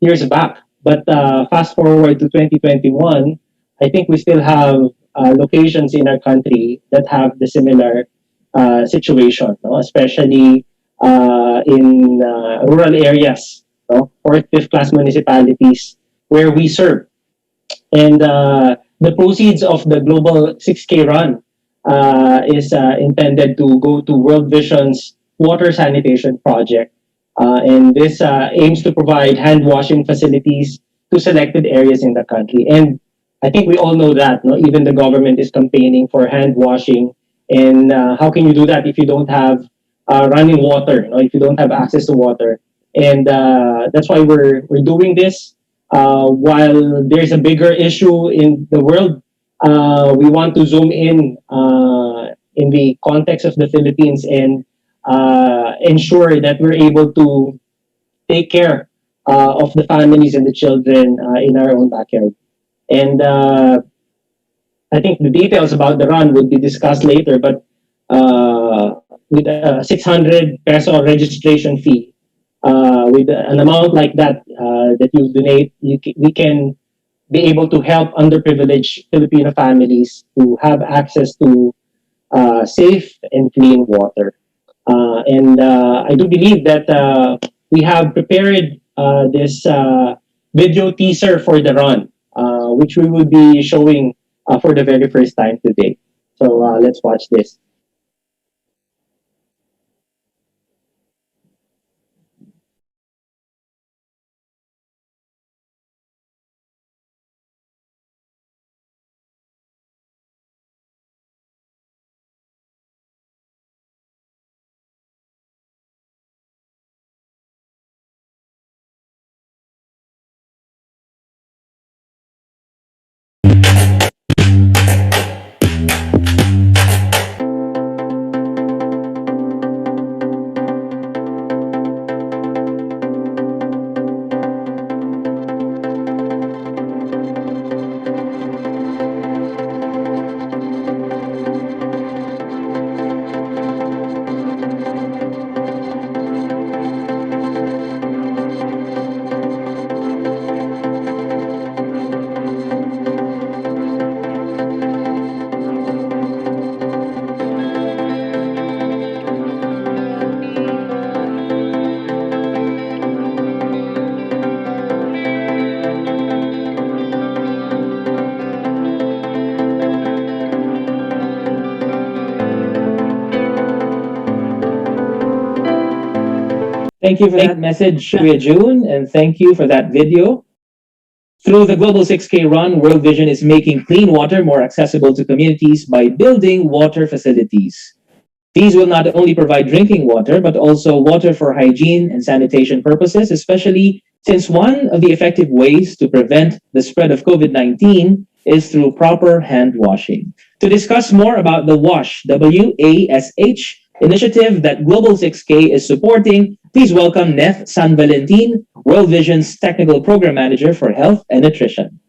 years back. But fast forward to 2021, I think we still have locations in our country that have the similar situation, no? Especially in rural areas, no? Fourth, fifth class municipalities where we serve. And the proceeds of the Global 6K run is intended to go to World Vision's water sanitation project. And this aims to provide hand washing facilities to selected areas in the country. And I think we all know that, no? Even the government is campaigning for hand washing. And how can you do that if you don't have running water, no? If you don't have access to water? And that's why we're doing this. While there's a bigger issue in the world, we want to zoom in the context of the Philippines and ensure that we're able to take care of the families and the children in our own backyard. And I think the details about the run would be discussed later, but with a 600 peso registration fee, with an amount like that that you donate, we can be able to help underprivileged Filipino families to have access to safe and clean water. And I do believe that we have prepared this video teaser for the run, which we will be showing for the very first time today. So let's watch this. Thank you for that message, Kuya June, and thank you for that video. Through the Global 6K Run, World Vision is making clean water more accessible to communities by building water facilities. These will not only provide drinking water, but also water for hygiene and sanitation purposes, especially since one of the effective ways to prevent the spread of COVID-19 is through proper hand washing. To discuss more about the WASH, WASH initiative that Global 6K is supporting, please welcome Neth San Valentin, World Vision's Technical Program Manager for Health and Nutrition.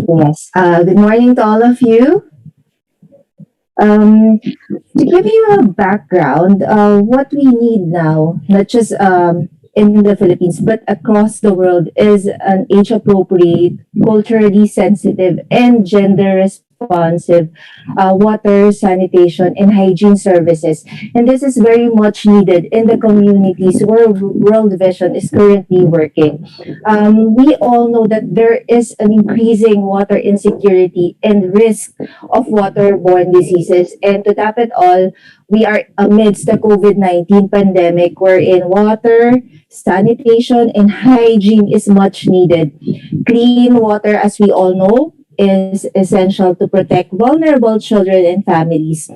Yes. Good morning to all of you. To give you a background, what we need now, not just in the Philippines, but across the world, is an age appropriate, culturally sensitive, and gender responsive water, sanitation, and hygiene services. And this is very much needed in the communities where World Vision is currently working. We all know that there is an increasing water insecurity and risk of waterborne diseases. And to tap it all, we are amidst the COVID-19 pandemic wherein water, sanitation, and hygiene is much needed. Clean water, as we all know, is essential to protect vulnerable children and families.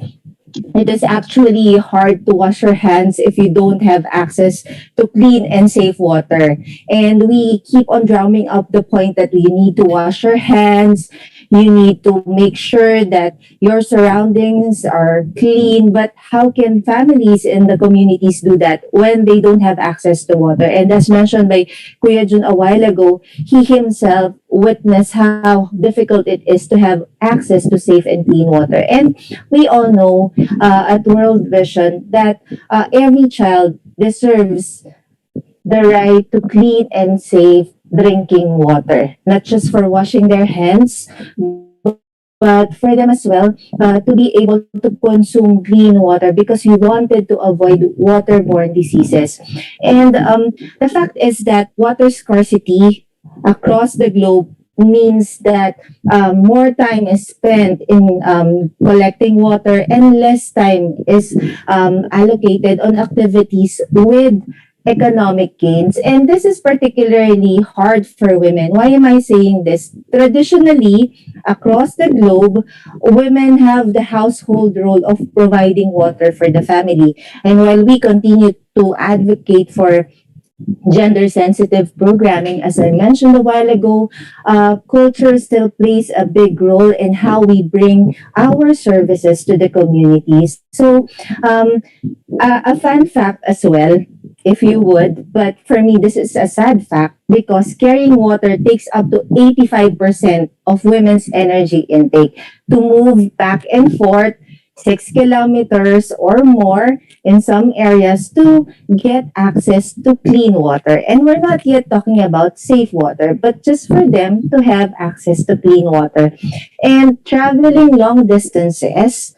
It is actually hard to wash your hands if you don't have access to clean and safe water. And we keep on drumming up the point that you need to wash your hands, you need to make sure that your surroundings are clean. But how can families in the communities do that when they don't have access to water? And as mentioned by Kuya Jun a while ago, he himself witnessed how difficult it is to have access to safe and clean water. And we all know at World Vision that every child deserves the right to clean and safe drinking water, not just for washing their hands, but for them as well to be able to consume clean water because we wanted to avoid waterborne diseases. And the fact is that water scarcity across the globe means that more time is spent in collecting water and less time is allocated on activities with economic gains. And this is particularly hard for women. Why am I saying this? Traditionally, across the globe, women have the household role of providing water for the family. And while we continue to advocate for gender sensitive programming, as I mentioned a while ago, culture still plays a big role in how we bring our services to the communities. So, a fun fact as well, if you would, but for me, this is a sad fact because carrying water takes up to 85% of women's energy intake to move back and forth 6 kilometers or more in some areas to get access to clean water. And we're not yet talking about safe water, but just for them to have access to clean water. And traveling long distances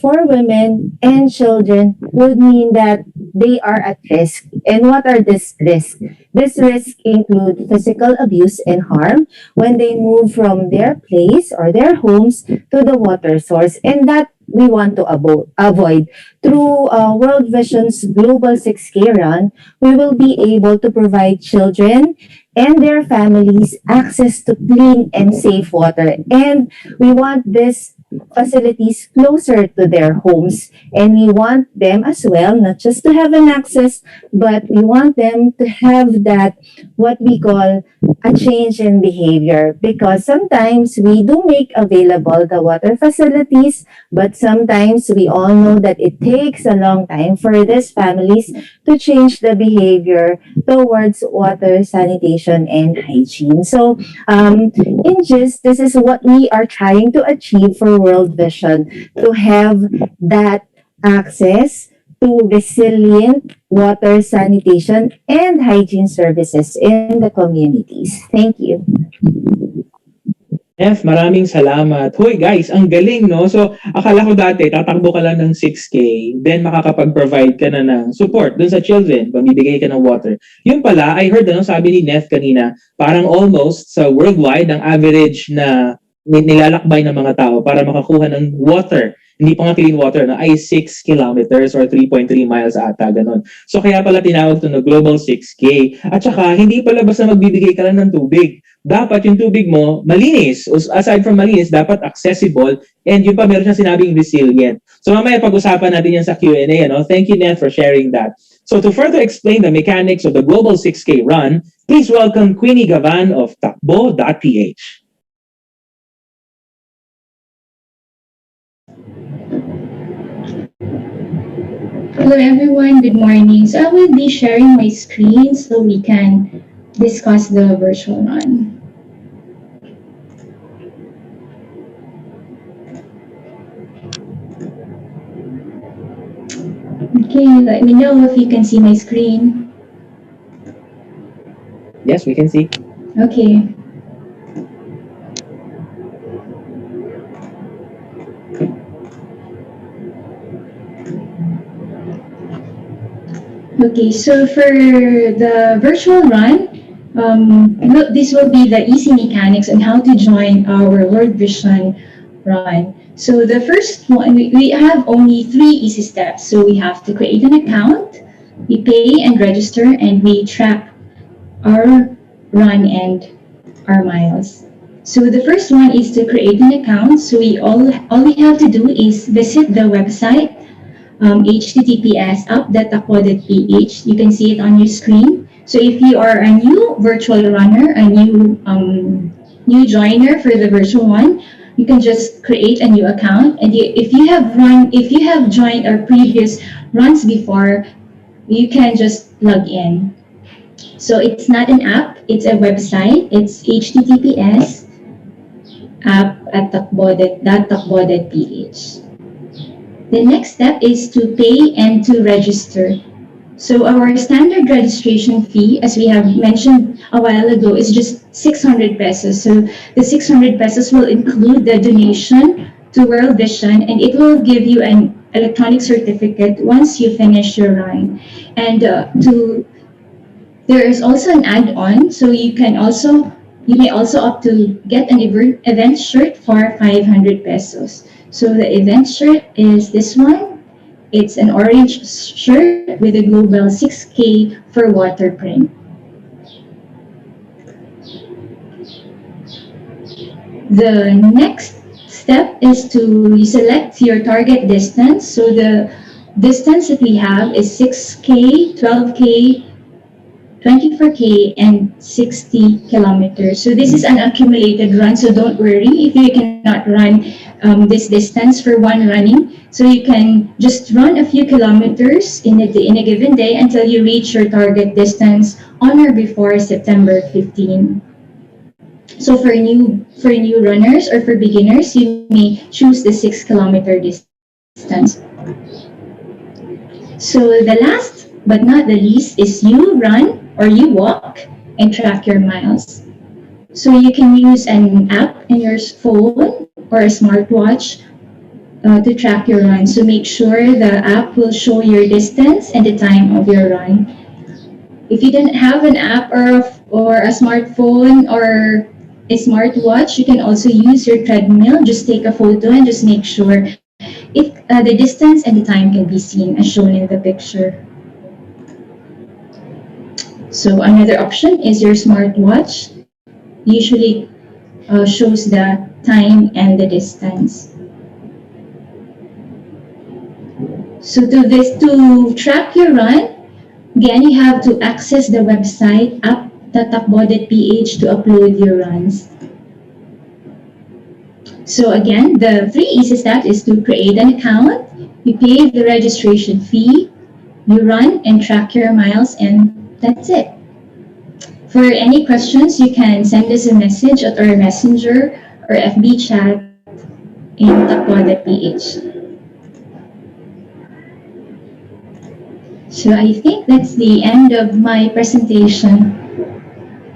for women and children would mean that they are at risk. And what are these risks? These risks include physical abuse and harm when they move from their place or their homes to the water source. And that we want to avoid. Through World Vision's Global 6K Run, we will be able to provide children and their families access to clean and safe water. And we want this facilities closer to their homes. And we want them as well, not just to have an access, but we want them to have that, what we call a change in behavior. Because sometimes we do make available the water facilities, but sometimes we all know that it takes a long time for these families to change the behavior towards water, sanitation, and hygiene. So, in gist, this is what we are trying to achieve for World Vision, to have that access to resilient water, sanitation, and hygiene services in the communities. Thank you. F, maraming salamat. Hoy guys, ang galing, no? So, akala ko dati, tatakbo ka lang ng 6K, then makakapag-provide ka na ng support dun sa children, pamibigay ka ng water. Yun pala, I heard, ano, sabi ni Nef kanina, parang almost sa worldwide, ang average na nilalakbay ng mga tao para makakuha ng water, hindi pa nga clean water, na ay 6 kilometers or 3.3 miles ata, ganun. So, kaya pala tinawag ito na Global 6K. At saka, hindi pala basta magbibigay ka lang ng tubig. Dapat yung tubig mo malinis. Aside from malinis, dapat accessible, and yun pa meron siyang sinabing resilient. So mamaya pag-usapan natin yan sa Q&A. Ano? Thank you, Neth, for sharing that. So to further explain the mechanics of the Global 6K Run, please welcome Queenie Gavan of Takbo.ph. Hello everyone, good morning. So I will be sharing my screen so we can discuss the virtual run. Okay, let me know if you can see my screen. Yes, we can see. Okay. Okay, so for the virtual run, this will be the easy mechanics on how to join our World Vision run. So the first one, we have only 3 easy steps. So we have to create an account, we pay and register, and we track our run and our miles. So the first one is to create an account. So all we have to do is visit the website, https up.aqua.ph. You can see it on your screen. So if you are a new virtual runner, a new joiner for the virtual one, you can just create a new account. And if you have joined our previous runs before, you can just log in. So it's not an app, it's a website. It's https app.takbo.ph. The next step is to pay and to register. So our standard registration fee, as we have mentioned a while ago, is just 600 pesos. So the 600 pesos will include the donation to World Vision, and it will give you an electronic certificate once you finish your run. And to there is also an add-on, so you may also opt to get an event shirt for 500 pesos. So the event shirt is this one. It's an orange shirt with a global 6K for waterprint. The next step is to select your target distance. So the distance that we have is 6K, 12K, 24K, and 60 kilometers. So this is an accumulated run, so don't worry if you cannot run this distance for one running. So you can just run a few kilometers in a given day until you reach your target distance on or before September 15. So for new runners or for beginners, you may choose the 6 kilometer distance. So the last but not the least is you run or you walk and track your miles. So you can use an app in your phone or a smartwatch to track your run. So make sure the app will show your distance and the time of your run. If you don't have an app or a smartphone or a smartwatch, you can also use your treadmill. Just take a photo and just make sure if the distance and the time can be seen as shown in the picture. So another option is your smartwatch. Usually shows the time and the distance. So to track your run, again you have to access the website app.takbo.ph to upload your runs. So again, the three easy steps is to create an account, you pay the registration fee, you run and track your miles, and that's it. For any questions, you can send us a message at our messenger or FB chat in takbo.ph. So I think that's the end of my presentation.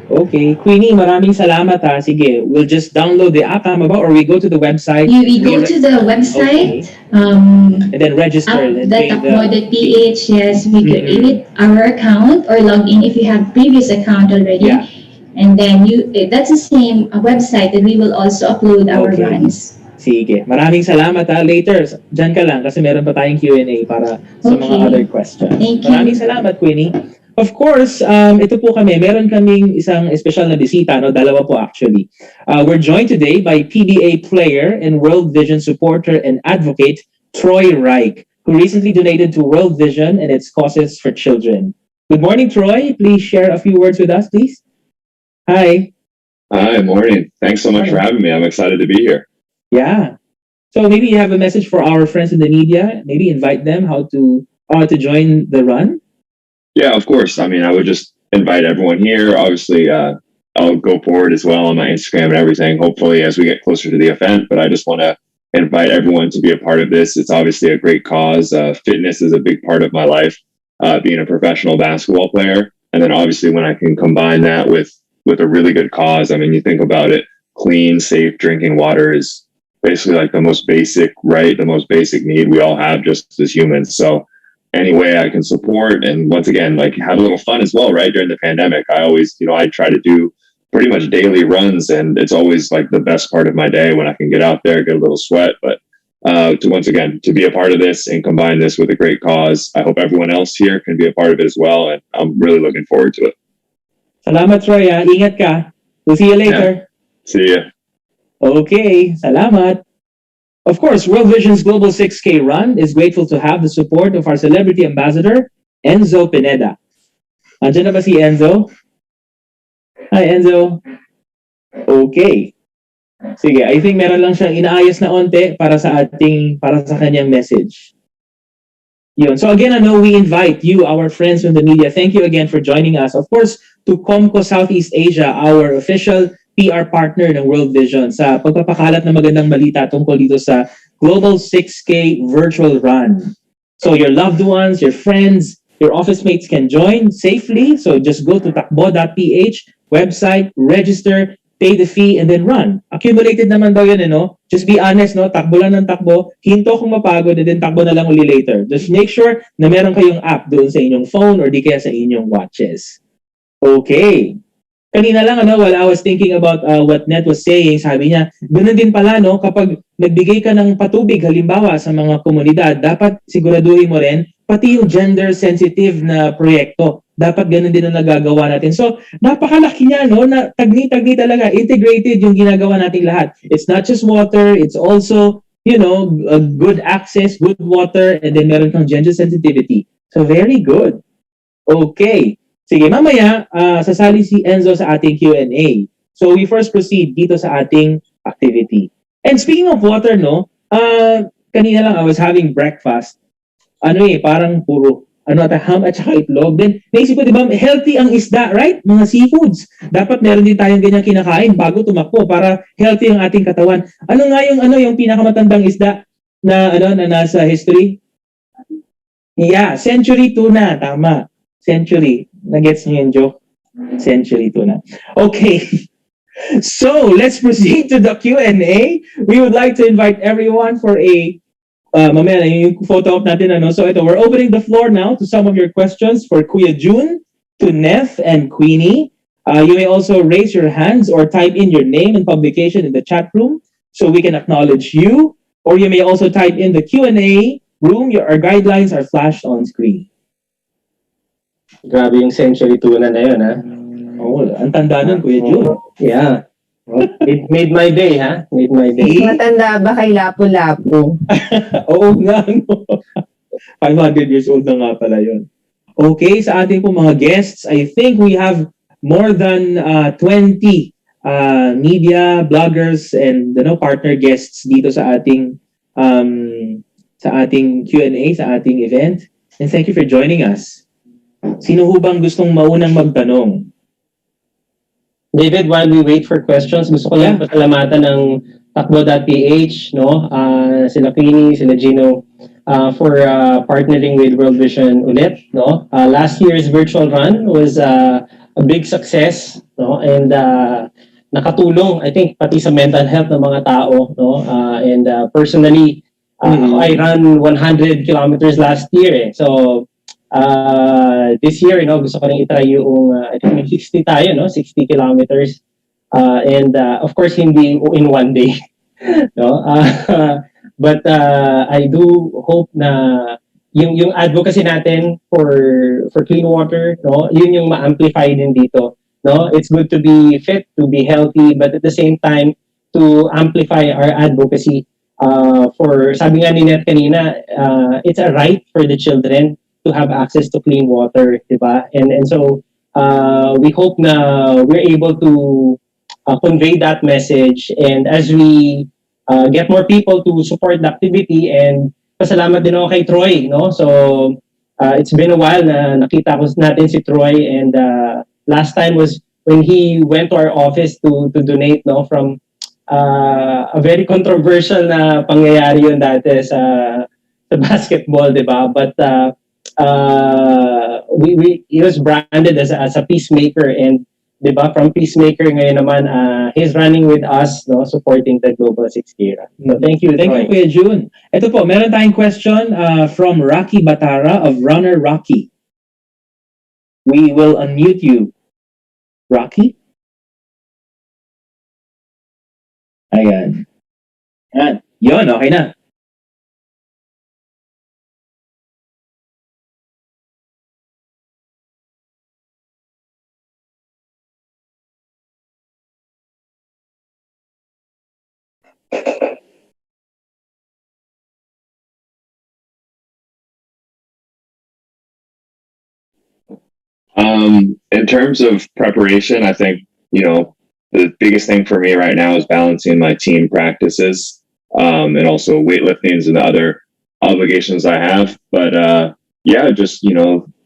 Okay, Queenie, maraming salamat ha. Sige, we'll just download the app tama ba, or we go to the website. We go to the website, and then register. And pay app.takbo.ph. Yes, we create our account or log in if you have previous account already. Yeah. And then that's the same website that we will also upload our Okay. runs. Sige, maraming salamat ha. Later, dyan ka lang kasi meron pa tayong Q&A para sa mga Okay. other questions. Thank you. Maraming salamat, Queenie. Of course, ito po kami, meron kaming isang espesyal na bisita, no? Dalawa po actually. We're joined today by PBA player and World Vision supporter and advocate, Troy Reich, who recently donated to World Vision and its causes for children. Good morning, Troy. Please share a few words with us, please. Hi. Hi, morning. Thanks so much for having me. I'm excited to be here. Yeah. So maybe you have a message for our friends in the media. Maybe invite them how to join the run. Yeah, of course. I mean, I would just invite everyone here. Obviously, I'll go forward as well on my Instagram and everything, hopefully, as we get closer to the event. But I just want to invite everyone to be a part of this. It's obviously a great cause. Fitness is a big part of my life, being a professional basketball player. And then obviously when I can combine that with a really good cause, I mean, you think about it, clean, safe drinking water is basically like the most basic right, the most basic need we all have just as humans. So any way I can support, and once again, like have a little fun as well, right? During the pandemic, I always, I try to do pretty much daily runs, and it's always like the best part of my day when I can get out there, get a little sweat. But to be a part of this and combine this with a great cause, I hope everyone else here can be a part of it as well, and I'm really looking forward to it. Salamat, Troy. Ingat ka. We'll see you later. Yeah. See ya. Okay, salamat. Of course, World Vision's Global 6K Run is grateful to have the support of our celebrity ambassador, Enzo Pineda. Andiyan na ba si Enzo? Hi, Enzo. Okay. Sige, I think meron lang siyang inaayos na onte para sa kanyang message. Yun. So again, we invite you, our friends in the media. Thank you again for joining us. Of course, to Comco Southeast Asia, our official PR partner ng World Vision sa pagpapakalat ng magandang balita tungkol dito sa Global 6K Virtual Run. So your loved ones, your friends, Your office mates can join safely. So just go to takbo.ph website, register, pay the fee, and then run. Accumulated naman daw yun, no? Just be honest, no? Takbo lang ng takbo, hinto kung mapagod, and then takbo na lang uli later. Just make sure na meron kayong app doon sa inyong phone or di kaya sa inyong watches. Okay. Kanina lang, while I was thinking about what Net was saying, sabi niya, ganoon din pala, no? Kapag nagbigay ka ng patubig, halimbawa sa mga komunidad, dapat siguraduhin mo rin, pati yung gender-sensitive na proyekto, dapat ganun din ang nagagawa natin. So, napakalaki niya, no? Na tagni-tagni talaga, integrated yung ginagawa nating lahat. It's not just water, it's also, good access, good water, and then meron kang gender sensitivity. So, very good. Okay. Sige, mamaya, sasali si Enzo sa ating Q&A. So, we first proceed dito sa ating activity. And speaking of water, no? Kanina lang, I was having breakfast. Parang puro, ham at saka itlog. Then, naisip ko, di ba, healthy ang isda, right? Mga seafoods. Dapat meron din tayong ganyan kinakain bago tumakbo para healthy ang ating katawan. Ano nga yung pinakamatandang isda na nasa history? Yeah, century tuna. Tama. Century. Nagets niyo yung joke? Century tuna. Okay. So, let's proceed to the Q&A. We would like to invite everyone for a mamaya yung photo op natin. So, we're opening the floor now to some of your questions for Kuya June, to Neff, and Queenie. You may also raise your hands or type in your name and publication in the chat room so we can acknowledge you. Or you may also type in the Q&A room. Our guidelines are flashed on screen. Grabe yung century tuna na yun, ha? Oh, ang tanda nun, Kuya June. Yeah. It made my day, ha? Made my day. Matanda ba kay Lapu-Lapu? Oo nga, no? 500 years old na nga pala yun. Okay, sa ating po mga guests, I think we have more than 20 media, bloggers, and partner guests dito sa ating Q&A, sa ating event. And thank you for joining us. Sino ho bang gustong maunang magtanong? David, while we wait for questions, gusto ko lang pasalamatan ng takbo.ph, no? Sila Queenie, sila Gino, for partnering with World Vision ulit, no? Last year's virtual run was a big success, no? And nakatulong, I think, pati sa mental health ng mga tao, no? And personally, I ran 100 kilometers last year, eh. So, this year, gusto ko rin itry yung, I think may 60 tayo, no? 60 kilometers. And of course, hindi in one day. No? But I do hope na yung advocacy natin for clean water, no? Yun yung ma-amplify din dito. No? It's good to be fit, to be healthy, but at the same time, to amplify our advocacy sabi nga ni Net kanina, it's a right for the children to have access to clean water, diba? And so we hope na we're able to convey that message, and as we get more people to support the activity, and pasalamat din ako kay Troy, no? So it's been a while na nakita ko natin si Troy, and last time was when he went to our office to donate, no, from a very controversial na pangyayari yun dati sa basketball, diba? But he was branded as a peacemaker, and diba, from peacemaker ngayon naman he's running with us, no, supporting the Global 6K. So thank you, Kuya June. Ito po, meron tayong question from Rocky Batara of Runner Rocky. We will unmute you, Rocky. Ayan. Yun, okay na. In terms of preparation, I think, the biggest thing for me right now is balancing my team practices, and also weightlifting and the other obligations I have. But just,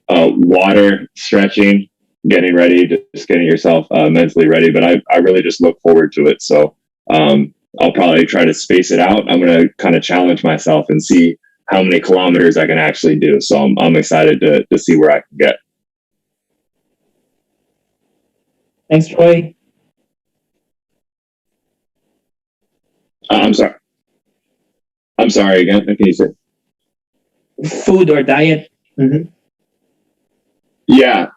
water, stretching, getting ready, just getting yourself mentally ready. But I really just look forward to it. So I'll probably try to space it out. I'm going to kind of challenge myself and see how many kilometers I can actually do. So I'm excited to see where I can get. Thanks, Troy. I'm sorry. I'm sorry again. Can you say? Food or diet? Mm-hmm. Yeah.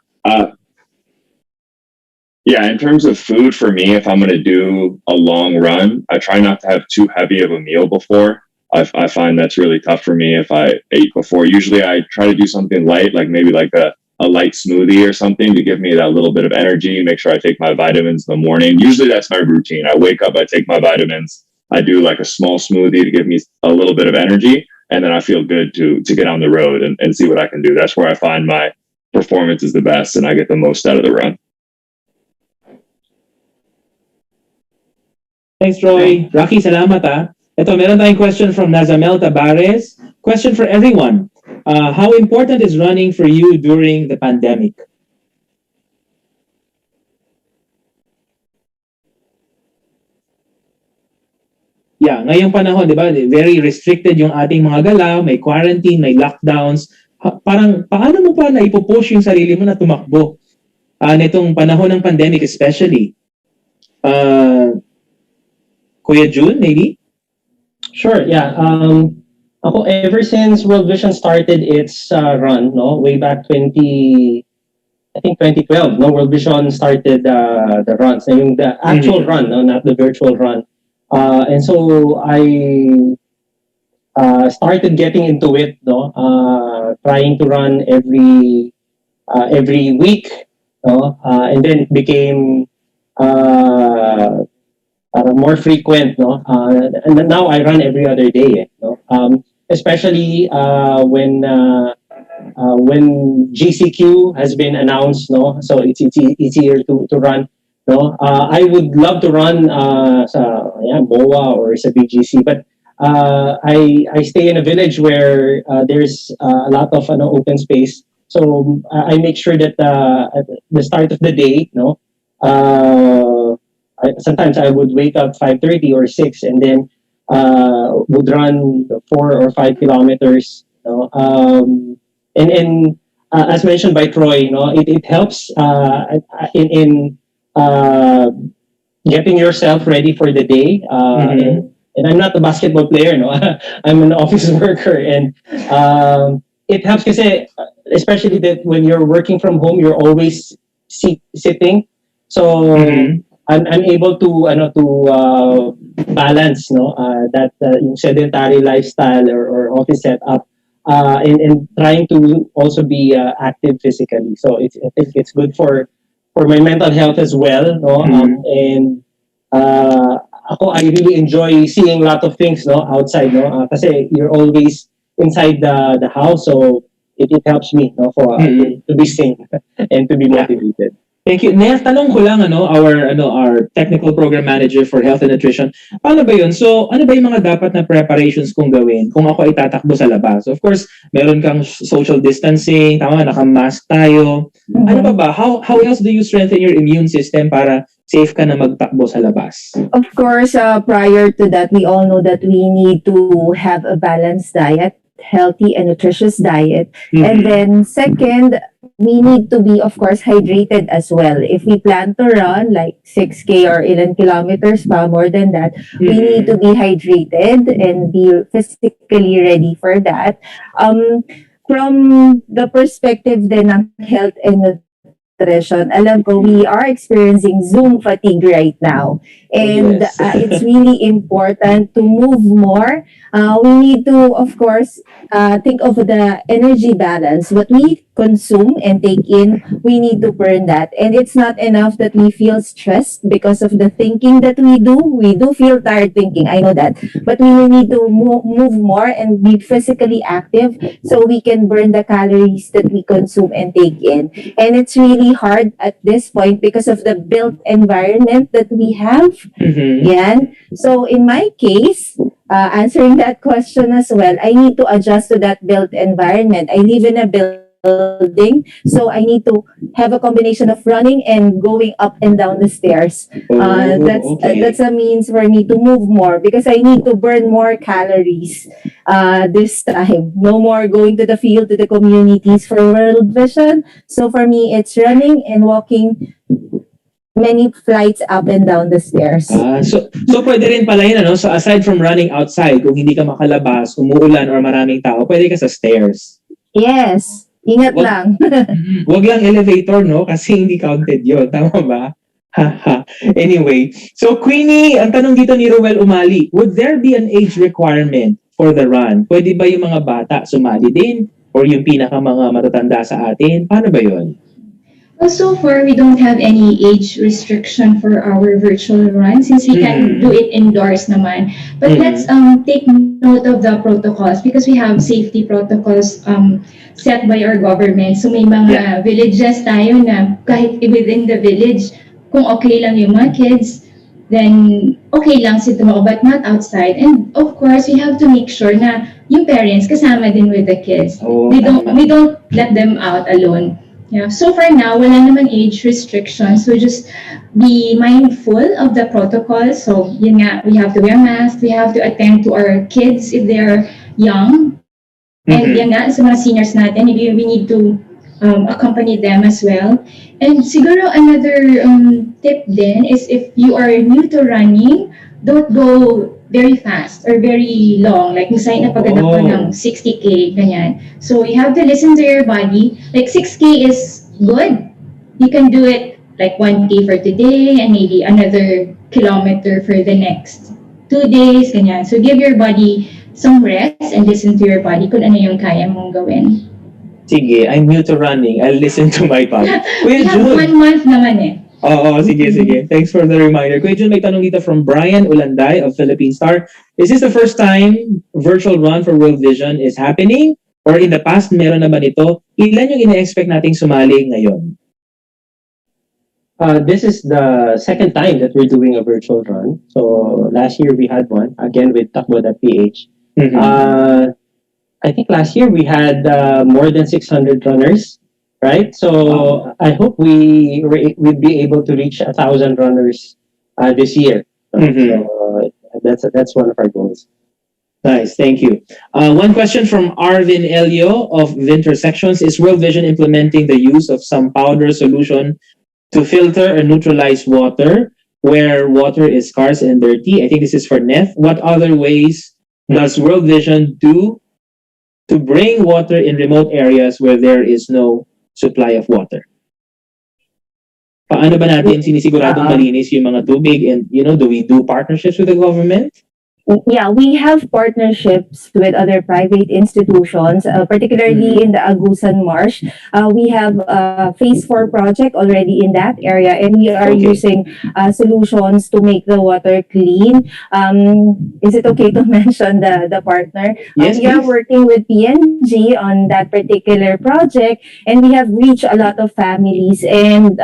Yeah, in terms of food for me, if I'm going to do a long run, I try not to have too heavy of a meal before. I find that's really tough for me if I ate before. Usually I try to do something light, like maybe like a light smoothie or something to give me that little bit of energy, make sure I take my vitamins in the morning. Usually that's my routine. I wake up, I take my vitamins, I do like a small smoothie to give me a little bit of energy, and then I feel good to get on the road and see what I can do. That's where I find my performance is the best and I get the most out of the run. Thanks, Troy. Rocky, salamat ah. Ito, meron tayong question from Nazamel Tabares. Question for everyone. How important is running for you during the pandemic? Yeah, ngayong panahon, di ba, very restricted yung ating mga galaw, may quarantine, may lockdowns. Parang, paano mo pa naipupush yung sarili mo na tumakbo? Nitong panahon ng pandemic especially. Kuya June, maybe? Sure, yeah. Ako, ever since World Vision started its run, no, way back 2012, no, World Vision started the runs, yung the actual run, no, not the virtual run. And so I started getting into it, no, trying to run every week, no, and then it became more frequent, no? And now I run every other day, no? Especially when GCQ has been announced, no? So it's easier to run, no? I would love to run sa MOA or sa BGC, but I stay in a village where there's a lot of open space. So I make sure that at the start of the day, no, sometimes I would wake up 5:30 or 6 and then would run 4 or 5 kilometers. You know? And as mentioned by Troy, you know, it helps in getting yourself ready for the day. And I'm not a basketball player, no. I'm an office worker, and it helps kasi, especially that when you're working from home, you're always sitting. So I'm able to balance, no, that yung sedentary lifestyle or office setup, and trying to also be active physically. So I think it's good for my mental health as well, no. And ako, I really enjoy seeing a lot of things, no, outside, no, kasi you're always inside the house, so it helps me, no, for to be sane and to be motivated. Thank you. Neil, tanong ko lang, our technical program manager for health and nutrition. Paano ba yun? So, ano ba yung mga dapat na preparations kong gawin kung ako ay tatakbo sa labas? Of course, meron kang social distancing, tama, naka-mask tayo. Ano pa ba? How else do you strengthen your immune system para safe ka na magtakbo sa labas? Of course, prior to that, we all know that we need to have a balanced diet, healthy and nutritious diet. And then second, we need to be, of course, hydrated as well. If we plan to run like 6K or ilan kilometers pa, more than that, we need to be hydrated and be physically ready for that. From the perspective then ng health and nutrition, alam ko we are experiencing Zoom fatigue right now. And it's really important to move more. We need to, of course, think of the energy balance. What we consume and take in, we need to burn that. And it's not enough that we feel stressed because of the thinking that we do. We do feel tired thinking, I know that. But we need to move more and be physically active so we can burn the calories that we consume and take in. And it's really hard at this point because of the built environment that we have. Yan. So in my case, answering that question as well, I need to adjust to that built environment. I live in a building building. So I need to have a combination of running and going up and down the stairs. That's a means for me to move more because I need to burn more calories this time. No more going to the field, to the communities for World Vision. So for me, it's running and walking many flights up and down the stairs. So pwede rin pala yun, ano? So aside from running outside, kung hindi ka makalabas, umuulan or maraming tao, pwede ka sa stairs. Yes. Ingat lang. Wag lang elevator, no? Kasi hindi counted yun. Tama ba? Anyway, so Queenie, ang tanong dito ni Ruel Umali, would there be an age requirement for the run? Pwede ba yung mga bata sumali din? Or yung pinaka mga matatanda sa atin? Paano ba yun? Well, so far, we don't have any age restriction for our virtual run since we can do it indoors naman. But let's take note of the protocols because we have safety protocols set by our government. So may mga villages tayo na kahit within the village, kung okay lang yung mga kids, then okay lang sila tumako, but not outside. And of course, we have to make sure na yung parents kasama din with the kids. We don't let them out alone. Yeah. So for now, wala naman age restrictions. So just be mindful of the protocol. So yun nga, we have to wear masks. We have to attend to our kids if they're young. And yan nga, sa mga seniors natin, we need to accompany them as well. And siguro another tip din is if you are new to running, don't go very fast or very long. Like, sign up agad ako ng 60K, ganyan. So, you have to listen to your body. Like, 6K is good. You can do it like 1K for today and maybe another kilometer for the next 2 days, ganyan. So, give your body some rest and listen to your body kung ano yung kaya mong gawin. Sige, I'm new to running. I'll listen to my body. We have 1 month naman eh. Oo, sige. Thanks for the reminder. Kuya Jun, may tanong dito from Brian Ulanday of Philippine Star. Is this the first time virtual run for World Vision is happening? Or in the past, meron na ba nito? Ilan yung ina-expect nating sumali ngayon? This is the second time that we're doing a virtual run. So last year we had one, again with Takbo.ph. I think last year we had more than 600 runners. Right, so I hope we'll be able to reach 1,000 runners this year. So that's one of our goals. Nice, thank you. One question from Arvin Elio of Vintersections: is World Vision implementing the use of some powder solution to filter or neutralize water where water is scarce and dirty? I think this is for Neth. What other ways does World Vision do to bring water in remote areas where there is no supply of water? Paano ba natin sinisiguradong malinis yung mga tubig, and do we do partnerships with the government? Yeah, we have partnerships with other private institutions, particularly in the Agusan Marsh. We have a Phase 4 project already in that area, and we are using solutions to make the water clean. Is it okay to mention the partner? Yes, we are working with PNG on that particular project, and we have reached a lot of families. And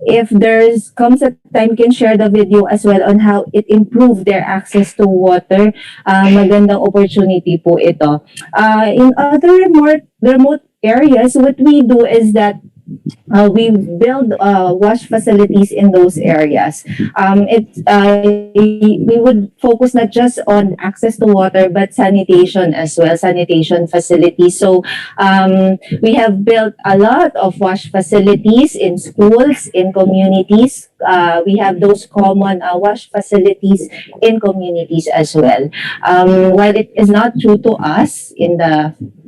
if there's comes a time, can share the video as well on how it improved their access to water. Magandang opportunity po ito. In other more remote areas, what we do is that we build wash facilities in those areas. We would focus not just on access to water, but sanitation as well, sanitation facilities. So we have built a lot of wash facilities in schools, in communities. We have those common wash facilities in communities as well. While it is not true to us in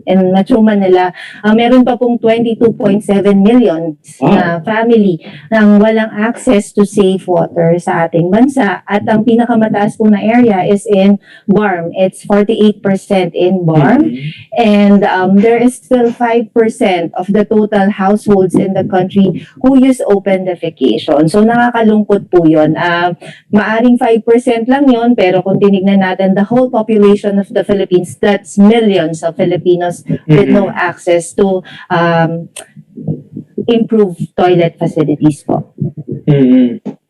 Metro Manila, meron pa pong 22.7 million na family nang walang access to safe water sa ating bansa. At ang pinakamataas po na area is in BARM. It's 48% in BARM. And there is still 5% of the total households in the country who use open defecation. So nakakalungkot po yun. Maaring 5% lang yun, pero kung tinignan natin the whole population of the Philippines, that's millions of Filipinos with no access to improved toilet facilities po.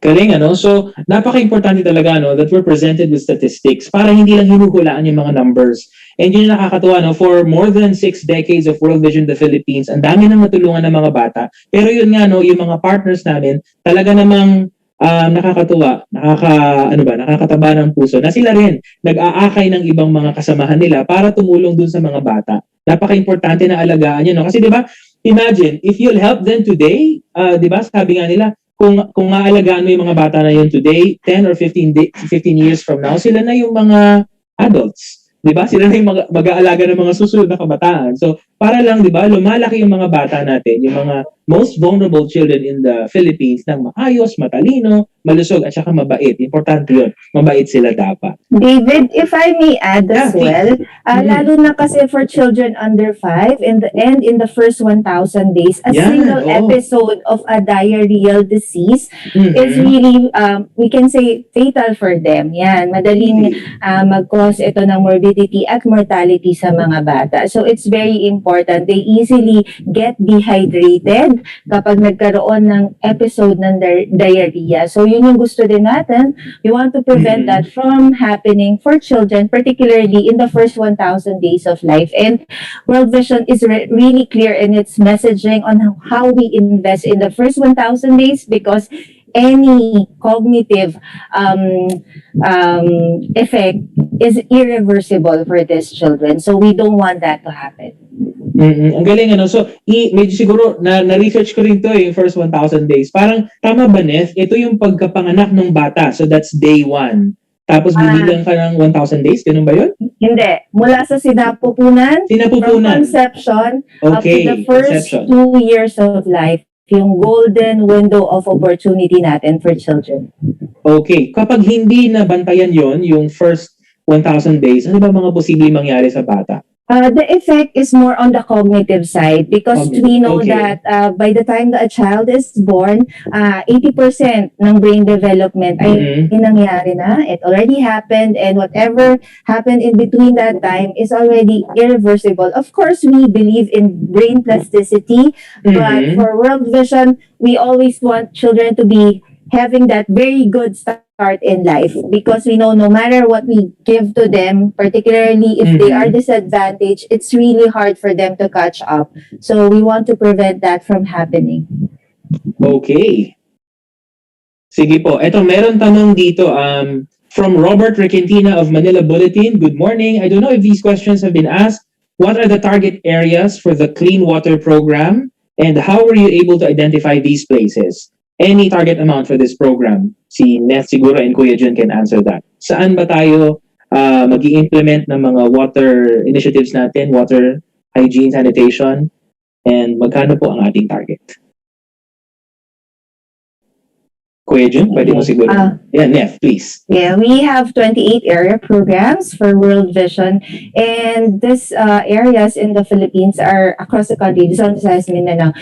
Galing, ano? So, napaka-importante talaga, no, that we're presented with statistics para hindi lang hinuhulaan yung mga numbers. And yun yung nakakatuwa, no? For more than 6 decades of World Vision the Philippines, ang dami nang natulungan ng mga bata. Pero yun nga, no, yung mga partners namin, talaga namang nakakatuwa, nakakataba ng puso na sila rin nag-aakay ng ibang mga kasamahan nila para tumulong dun sa mga bata. Napaka-importante na alagaan yun, no? Kasi di ba, imagine, if you'll help them today, di ba, sabi nga nila, kung aalagaan mo yung mga bata na yun today, 10 or 15 years from now, sila na yung mga adults. Di ba? Sila na yung mag-aalaga ng mga susunod na kabataan. So, para lang, di ba, lumalaki yung mga bata natin, yung mga most vulnerable children in the Philippines ng maayos, matalino, malusog, at saka mabait. Importante yun. Mabait sila dapat. David, if I may add as well, lalo na kasi for children under 5, in the first 1,000 days, a single episode of a diarrheal disease is really, we can say, fatal for them. Yan, madaling mag-cause ito ng morbidity at mortality sa mga bata. So it's very important. They easily get dehydrated kapag nagkaroon ng episode ng diarrhea. So yun yung gusto din natin. We want to prevent that from happening for children, particularly in the first 1,000 days of life. And World Vision is really clear in its messaging on how we invest in the first 1,000 days, because any cognitive effect is irreversible for these children. So we don't want that to happen. Ang galing, ano? So, medyo siguro, na-research ko rin to yung first 1,000 days. Parang, tama ba, Nef? Ito yung pagkapanganak ng bata. So, that's day 1. Tapos, bibilang ka ng 1,000 days? Ganun ba yun? Hindi. Mula sa sinapupunan, from conception, up to the first 2 years of life, yung golden window of opportunity natin for children. Okay. Kapag hindi nabantayan yon yung first 1,000 days, ano ba mga posibleng mangyari sa bata? The effect is more on the cognitive side, because we know that by the time that a child is born, 80% ng brain development ay nangyari na. It already happened, and whatever happened in between that time is already irreversible. Of course, we believe in brain plasticity, but for World Vision, we always want children to be having that very good start in life, because we know no matter what we give to them, particularly if they are disadvantaged, it's really hard for them to catch up. So we want to prevent that from happening. Okay. Sige po. Eto, meron tanong dito from Robert Requentina of Manila Bulletin. Good morning. I don't know if these questions have been asked. What are the target areas for the Clean Water Program, and how were you able to identify these places? Any target amount for this program? Si Neth siguro and Kuya Jun can answer that. Saan ba tayo mag-i-implement ng mga water initiatives natin, water, hygiene, sanitation, and magkano po ang ating target? Kuya Jun, pwede mo siguro. Yeah, Neth, please. Yeah, we have 28 area programs for World Vision, and these areas in the Philippines are across the country, Luzon, Visayas, Mindanao.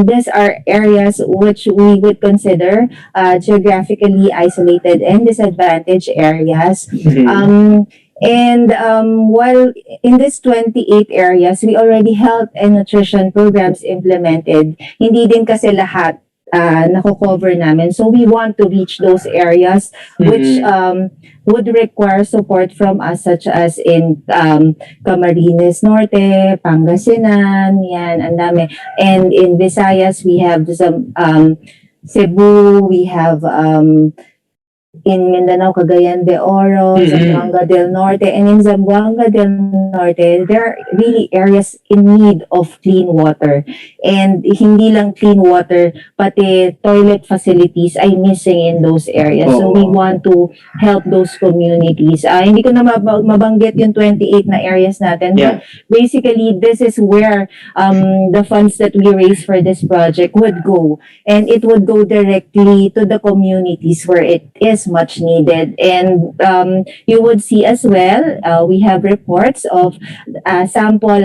These are areas which we would consider geographically isolated and disadvantaged areas. And while in these 28 areas, we already health and nutrition programs implemented. Hindi din kasi lahat nako-cover namin. So we want to reach those areas which would require support from us, such as in Camarines Norte, Pangasinan, yan, ang dami. And in Visayas, we have some Cebu, we have in Mindanao, Cagayan de Oro, Zamboanga del Norte, and in Zamboanga del Norte, there are really areas in need of clean water. And hindi lang clean water, pati toilet facilities ay missing in those areas. So we want to help those communities. Hindi ko na mabanggit yung 28 na areas natin. But basically, this is where the funds that we raise for this project would go. And it would go directly to the communities where it is much needed. And you would see as well, we have reports of sample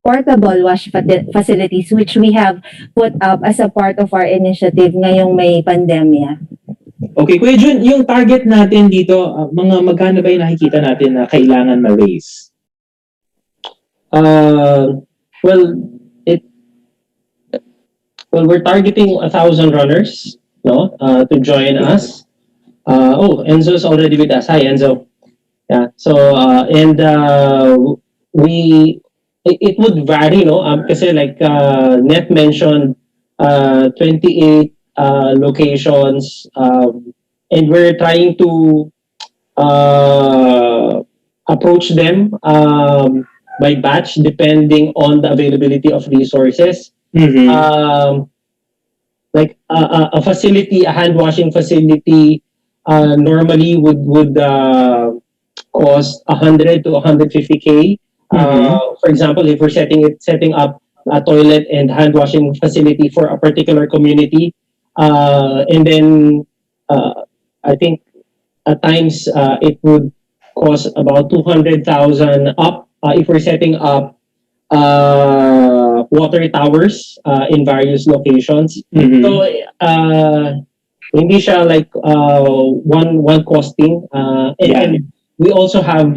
portable wash facilities which we have put up as a part of our initiative ngayong may pandemya. Okay, Kuya Jun, yung target natin dito, mga magkano ba yung nakikita natin na kailangan ma-raise? We're targeting 1,000 runners, no, to join us. Enzo's already with us. Hi, Enzo. Yeah. So we it would vary, no? Kasi like Net mentioned 28 locations, and we're trying to uh, approach them by batch depending on the availability of resources. Mm-hmm. Like a facility, a hand washing facility, normally would cost 100 to 150K. For example, if we're setting up a toilet and hand washing facility for a particular community, and then I think at times it would cost about 200,000 up if we're setting up water towers in various locations. Mm-hmm. So hindi siya like one costing, and we also have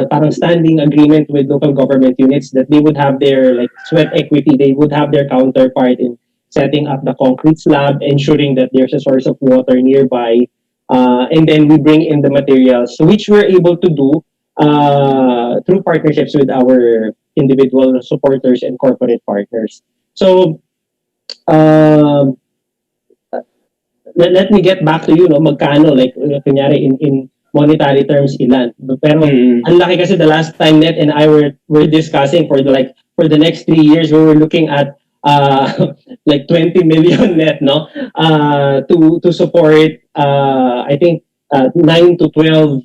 parang standing agreement with local government units that they would have their like sweat equity, they would have their counterpart in setting up the concrete slab, ensuring that there's a source of water nearby, and then we bring in the materials, which we're able to do through partnerships with our individual supporters and corporate partners. So um, let me get back to you, no, magkano, like kunyari in monetary terms ilan. Pero ang laki kasi the last time Net and I were discussing for the next 3 years, we were looking at like 20 million net, no, to support I think 9 to 12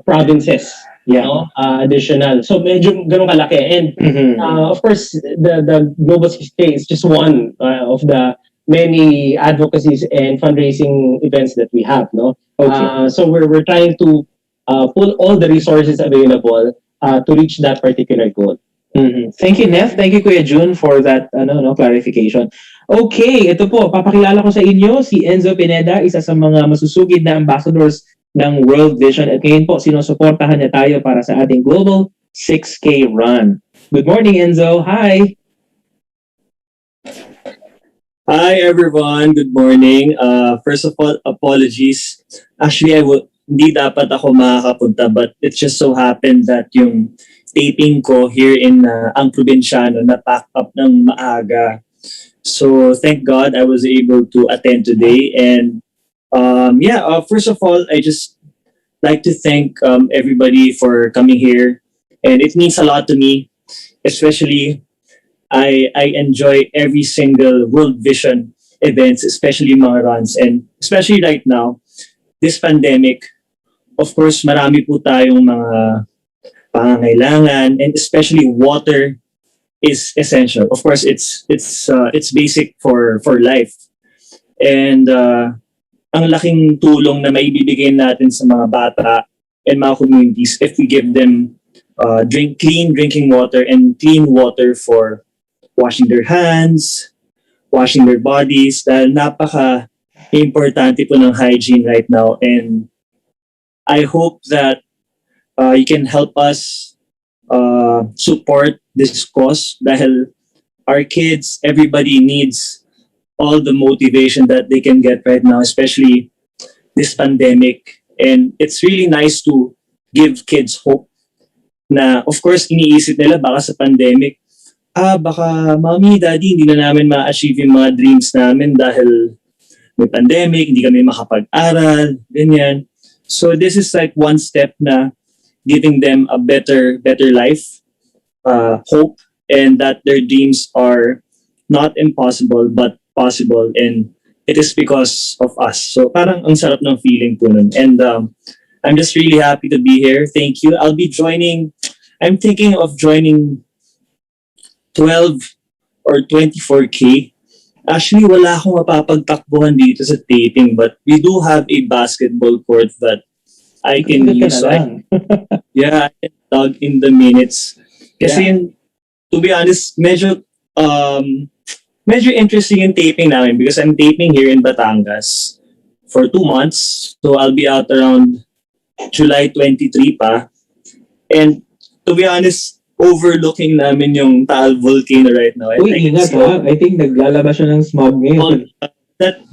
provinces, no, additional. So medyo ganun kalaki, and of course the Global 6K is just one of the many advocacies and fundraising events that we have, no. So we're trying to pull all the resources available to reach that particular goal. Thank you, Neff. Thank you, Kuya Jun, for that clarification. Okay, ito po, papakilala ko sa inyo si Enzo Pineda, isa sa mga masusugid na ambassadors ng World Vision. At ngayon po, sinusuportahan niya tayo para sa ating Global 6K Run. Good morning, Enzo. Hi! Hi everyone, good morning. First of all, apologies. Actually, hindi dapat ako makakapunta, but it just so happened that yung taping ko here in ang probinsyano na pack up ng maaga. So thank God I was able to attend today. And first of all, I just like to thank everybody for coming here. And it means a lot to me, especially I enjoy every single World Vision events, especially mga runs. And especially right now, this pandemic, of course, marami po tayong mga pangangailangan, and especially water is essential. Of course, it's basic for life. And ang laking tulong na maibibigay natin sa mga bata and mga communities if we give them clean drinking water and clean water for washing their hands, washing their bodies, dahil napaka-importante po ng hygiene right now. And I hope that you can help us support this cause, dahil our kids, everybody needs all the motivation that they can get right now, especially this pandemic. And it's really nice to give kids hope na, of course, iniisip nila baka sa pandemic, baka mommy, daddy, hindi na namin ma-achieve yung mga dreams namin dahil may pandemic, hindi kami makapag-aral, ganyan. So this is like one step na giving them a better life, hope, and that their dreams are not impossible but possible, and it is because of us. So parang ang sarap ng feeling po nun. And I'm just really happy to be here. Thank you. I'm thinking of joining 12 or 24K. Actually, wala akong mapapagtakbuhan dito sa taping, but we do have a basketball court that I can use. So I can dog in the minutes. Kasi to be honest, medyo interesting yung taping namin because I'm taping here in Batangas for 2 months. So I'll be out around July 23 pa. And to be honest, overlooking namin yung Taal volcano right now. Ingat ha. I think naglalabas siya ng smog ngayon. That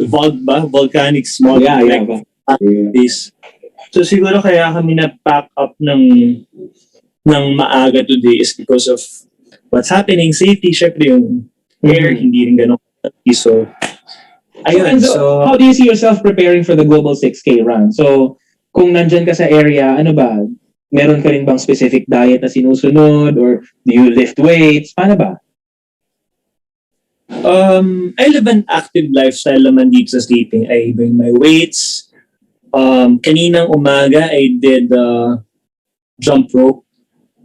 volcanic smog. Yeah. This. So siguro kaya kami na-pack up ng maaga today is because of what's happening. Safety, syempre yung air, hindi rin ganun. So, ayun. Enzo, So, how do you see yourself preparing for the Global 6K run? So, kung nandyan ka sa area, ano ba? Meron ka rin bang specific diet na sinusunod? Or do you lift weights? Paano ba? I live an active lifestyle naman dito sa sleeping. I bring my weights. Kaninang umaga, I did jump rope.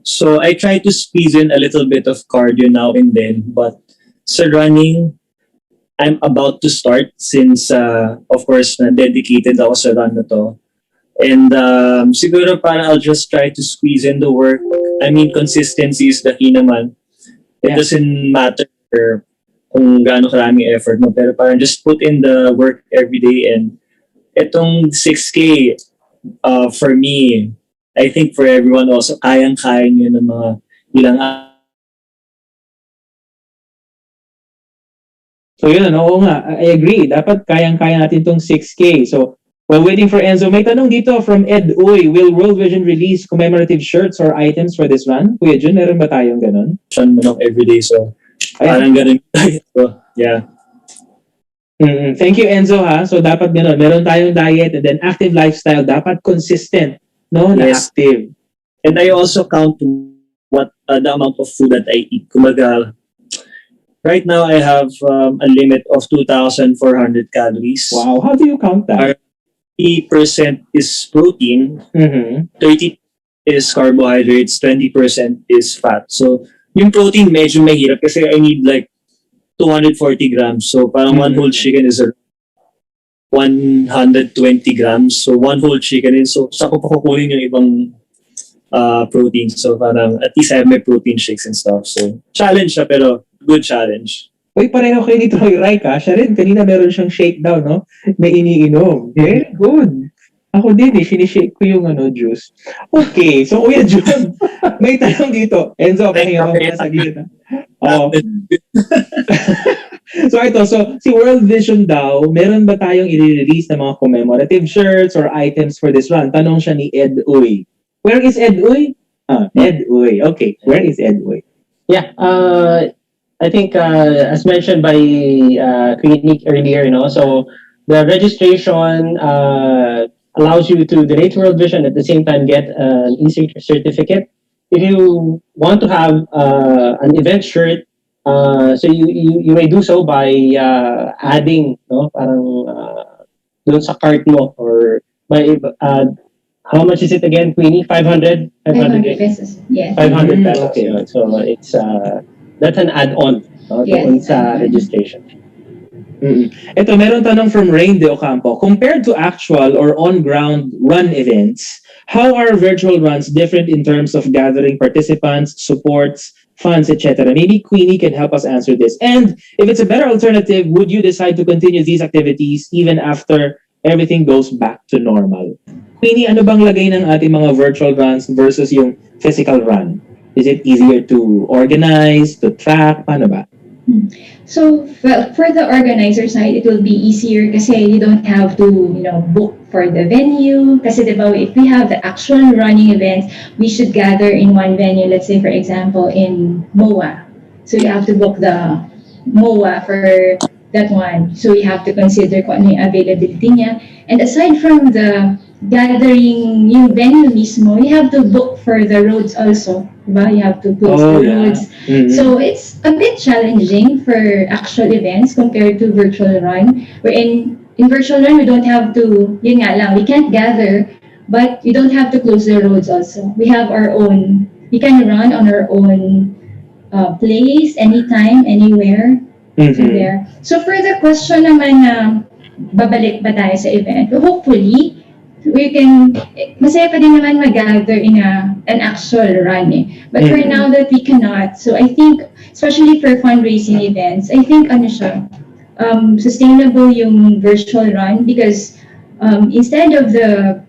So, I try to squeeze in a little bit of cardio now and then. But sa running, I'm about to start since, of course, na-dedicated ako sa run na to. And siguro parang I'll just try to squeeze in the work. I mean, consistency is the key naman. It doesn't matter kung gaano karaming effort mo. Pero parang just put in the work every day. And itong 6K, for me, I think for everyone also, kayang-kaya nyo ng mga ilang So yun, oo nga, I agree. Dapat kayang-kaya natin itong 6K. So, while waiting for Enzo, may tanong dito from Ed Uy, will World Vision release commemorative shirts or items for this run? Kuya Jun, meron ba tayong ganun? mo ng everyday. So, parang ganun. So, yeah. Thank you, Enzo, ha? So, dapat ganun. Meron tayong diet and then active lifestyle. Dapat consistent, no? Na Yes. active. And I also count what the amount of food that I eat. Kumaga, right now I have a limit of 2,400 calories. Wow, how do you count that? 30% is protein, 30% is carbohydrates, 20% is fat. So, yung protein medyo mahirap kasi I need like 240 grams. So, parang one whole chicken is 120 grams. So, one whole chicken is, so, saan ko pa kukunin yung ibang protein. So, parang at least I have my protein shakes and stuff. So, challenge siya pero good challenge. Uy, pareho kayo ni Troy Reich, ha? Siya rin, kanina meron siyang shakedown, no? May iniinom. Very good. Ako din, sinishake ko yung juice. Okay, so Kuya Jun, may tanong dito. Enzo, pahinga ko muna sa gilid. Oh. So si World Vision daw, meron ba tayong i-release na mga commemorative shirts or items for this run? Tanong siya ni Ed Uy. Where is Ed Uy? Ed Uy. Okay, where is Ed Uy? Yeah, I think as mentioned by Queenie earlier, so the registration allows you to donate to World Vision at the same time get an e-certificate. If you want to have an event shirt, so you may do so by adding, parang doon sa cart mo or by how much is it again, Queenie? 500 pesos. Yes. 500 pesos. Okay, so it's that's an add-on doon sa registration. Ito, meron tanong from Rain De Ocampo. Compared to actual or on-ground run events, how are virtual runs different in terms of gathering participants, supports, funds, etc.? Maybe Queenie can help us answer this. And if it's a better alternative, would you decide to continue these activities even after everything goes back to normal? Queenie, ano bang lagay ng ating mga virtual runs versus yung physical run? Is it easier to organize, to track? Paano ba? So, well, for the organizer side, it will be easier kasi you don't have to, book for the venue. Kasi diba, if we have the actual running events, we should gather in one venue. Let's say, for example, in MOA. So you have to book the MOA for that one. So you have to consider kung ano yung availability niya. And aside from the gathering yung venue mismo, you have to book for the roads also. Diba? You have to close the roads. So it's a bit challenging for actual events compared to virtual run. Where in virtual run, we don't have to, yun nga lang, we can't gather, but we don't have to close the roads also. We have our own, we can run on our own place, anytime, anywhere. There. So for the question naman na babalik ba tayo sa event, hopefully, we can, masaya pa din naman mag-gather in an actual run But for now that we cannot, so I think, especially for fundraising events, I think sustainable yung virtual run because instead of the,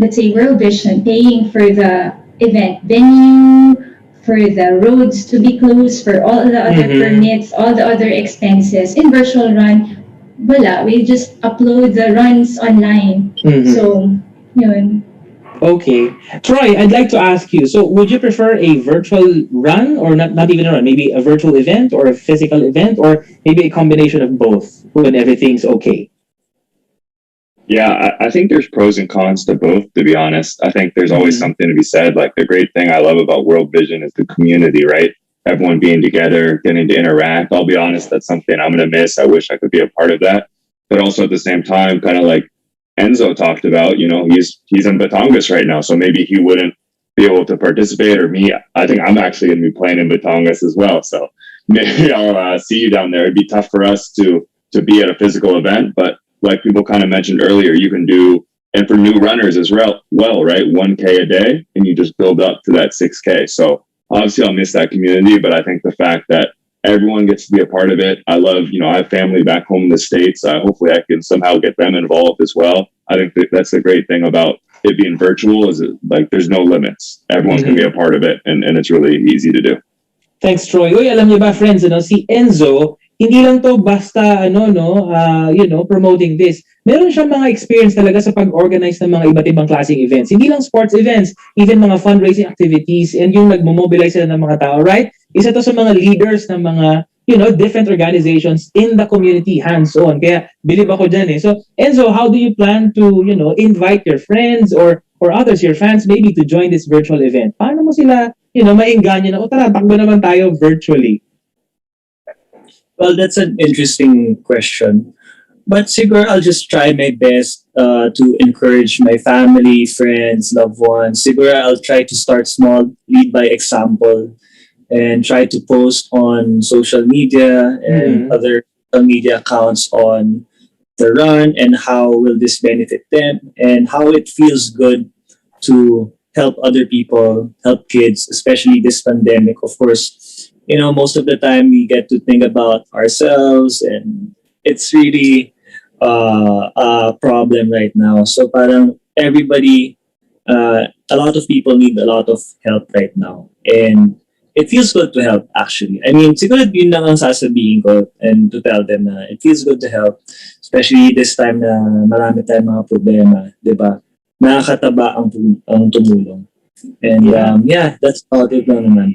let's say, World Vision paying for the event venue, for the roads to be closed, for all the other permits, all the other expenses, in virtual run, wala, we just upload the runs online. So Yun. Okay. Troy, I'd like to ask you, so would you prefer a virtual run or not even a run, maybe a virtual event or a physical event or maybe a combination of both when everything's okay? Yeah, I think there's pros and cons to both, to be honest. I think there's always Mhm. something to be said. Like the great thing I love about World Vision is the community, right? Everyone being together, getting to interact. I'll be honest, that's something I'm going to miss. I wish I could be a part of that. But also at the same time, kind of like Enzo talked about, he's in Batangas right now. So maybe he wouldn't be able to participate, or me. I think I'm actually going to be playing in Batangas as well. So maybe I'll see you down there. It'd be tough for us to be at a physical event, but like people kind of mentioned earlier, you can do, and for new runners as well, right? 1K a day, and you just build up to that 6K. So obviously, I'll miss that community, but I think the fact that everyone gets to be a part of it, I love, I have family back home in the States. Hopefully, I can somehow get them involved as well. I think that's the great thing about it being virtual is like there's no limits. Everyone can be a Mhm. part of it, and it's really easy to do. Thanks, Troy. Uy, alam niyo ba, friends, si Enzo, hindi lang to basta, promoting this. Meron siyang mga experience talaga sa pag-organize ng mga iba't ibang klaseng events. Hindi lang sports events, even mga fundraising activities, and yung nagmo-mobilize sila ng mga tao, right? Isa to sa mga leaders ng mga, different organizations in the community, hands-on. Kaya, believe ako dyan eh. So, Enzo, how do you plan to, invite your friends or others, your fans, maybe to join this virtual event? Paano mo sila maengganyo na, o tara, takbo naman tayo virtually. Well, that's an interesting question. But siguro I'll just try my best to encourage my family, friends, loved ones. Siguro I'll try to start small, lead by example, and try to post on social media and Mhm. other social media accounts on the run and how will this benefit them and how it feels good to help other people, help kids, especially this pandemic. Of course, most of the time we get to think about ourselves, and it's really a problem right now. So parang everybody, a lot of people need a lot of help right now. And it feels good to help actually. I mean, siguro yun lang ang sasabihin ko and to tell them na it feels good to help, especially this time na marami tayong mga problema, di ba? Nakakataba ang tumulong. And yeah, that's about it lang naman.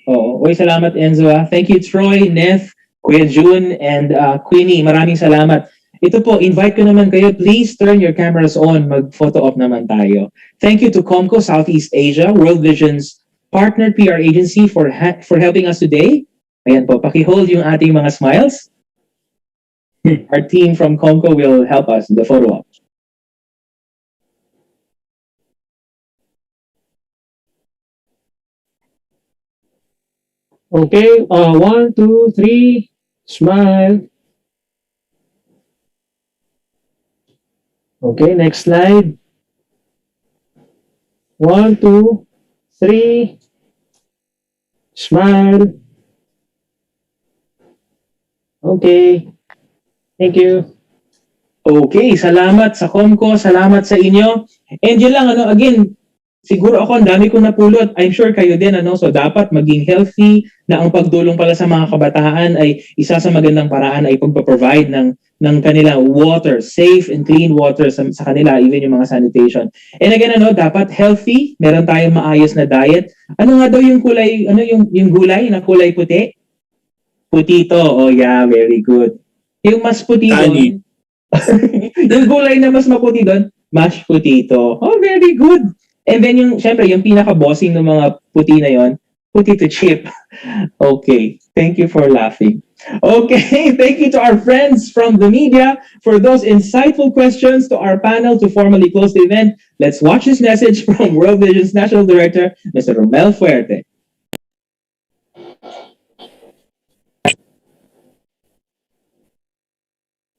Oo. Uy, salamat Enzo. Thank you Troy, Neth, Kuya June, and Queenie. Maraming salamat. Ito po, invite ko naman kayo. Please turn your cameras on. Mag-photo op naman tayo. Thank you to Comco Southeast Asia, World Vision's partner PR agency for helping us today. Ayan po, paki-hold yung ating mga smiles. Our team from Comco will help us in the photo op. Okay, 1, 2, 3, smile. Okay, next slide. 1, 2, 3, smile. Okay, thank you. Okay, salamat sa Comco, salamat sa inyo. And yun lang, again, siguro ako ang dami kong napulot. I'm sure kayo din, So dapat maging healthy na ang pagdulong pala sa mga kabataan ay isa sa magandang paraan ay pagpa-provide ng kanila water, safe and clean water sa kanila, even yung mga sanitation. And again, dapat healthy, meron tayong maayos na diet. Ano nga daw yung kulay, yung gulay na kulay puti? Putito. Oh yeah, very good. Yung mas puti doon, yung gulay na mas maputi doon, mashed potato. Oh, very good. And then syempre, yung pinaka-bossing ng mga puti na yon, potato chip. Okay. Thank you for laughing. Okay. Thank you to our friends from the media for those insightful questions. To our panel to formally close the event, let's watch this message from World Vision's National Director, Mr. Romel Fuerte.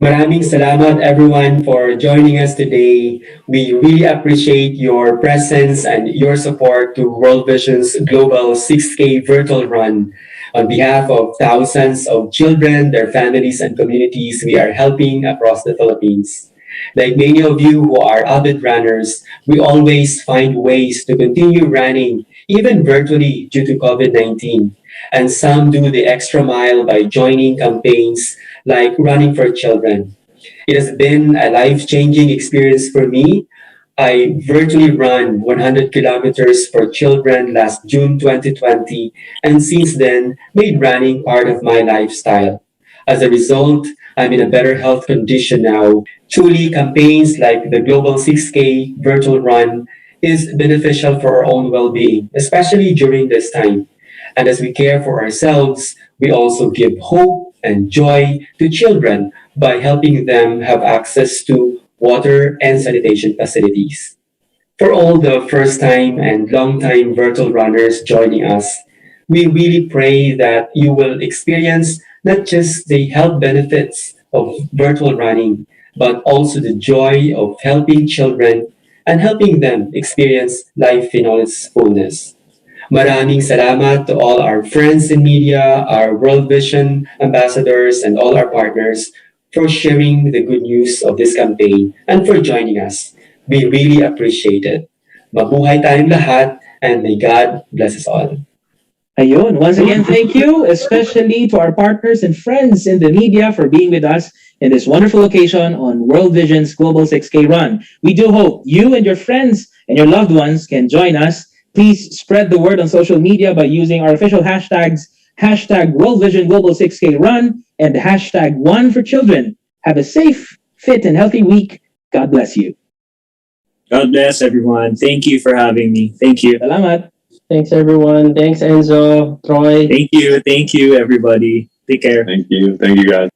Maraming salamat everyone for joining us today. We really appreciate your presence and your support to World Vision's Global 6K Virtual Run. On behalf of thousands of children, their families, and communities we are helping across the Philippines. Like many of you who are avid runners, we always find ways to continue running, even virtually due to COVID-19. And some do the extra mile by joining campaigns like Running for Children. It has been a life changing experience for me. I virtually ran 100 kilometers for children last June 2020, and since then made running part of my lifestyle. As a result, I'm in a better health condition now. Truly, campaigns like the Global 6K virtual run is beneficial for our own well-being, especially during this time. And as we care for ourselves, we also give hope and joy to children by helping them have access to water and sanitation facilities. For all the first time and long time virtual runners joining us, we really pray that you will experience not just the health benefits of virtual running, but also the joy of helping children and helping them experience life in all its fullness. Maraming salamat to all our friends in media, our World Vision ambassadors, and all our partners for sharing the good news of this campaign and for joining us. We really appreciate it. Mabuhay tayong lahat, and may God bless us all. Ayun. Once again, thank you, especially to our partners and friends in the media for being with us in this wonderful occasion on World Vision's Global 6K Run. We do hope you and your friends and your loved ones can join us. Please spread the word on social media by using our official hashtags, hashtag World Vision Global 6K Run and hashtag One for Children. Have a safe, fit, and healthy week. God bless you. God bless everyone. Thank you for having me. Thank you. Salamat. Thanks, everyone. Thanks, Enzo, Troy. Thank you. Thank you, everybody. Take care. Thank you. Thank you, guys.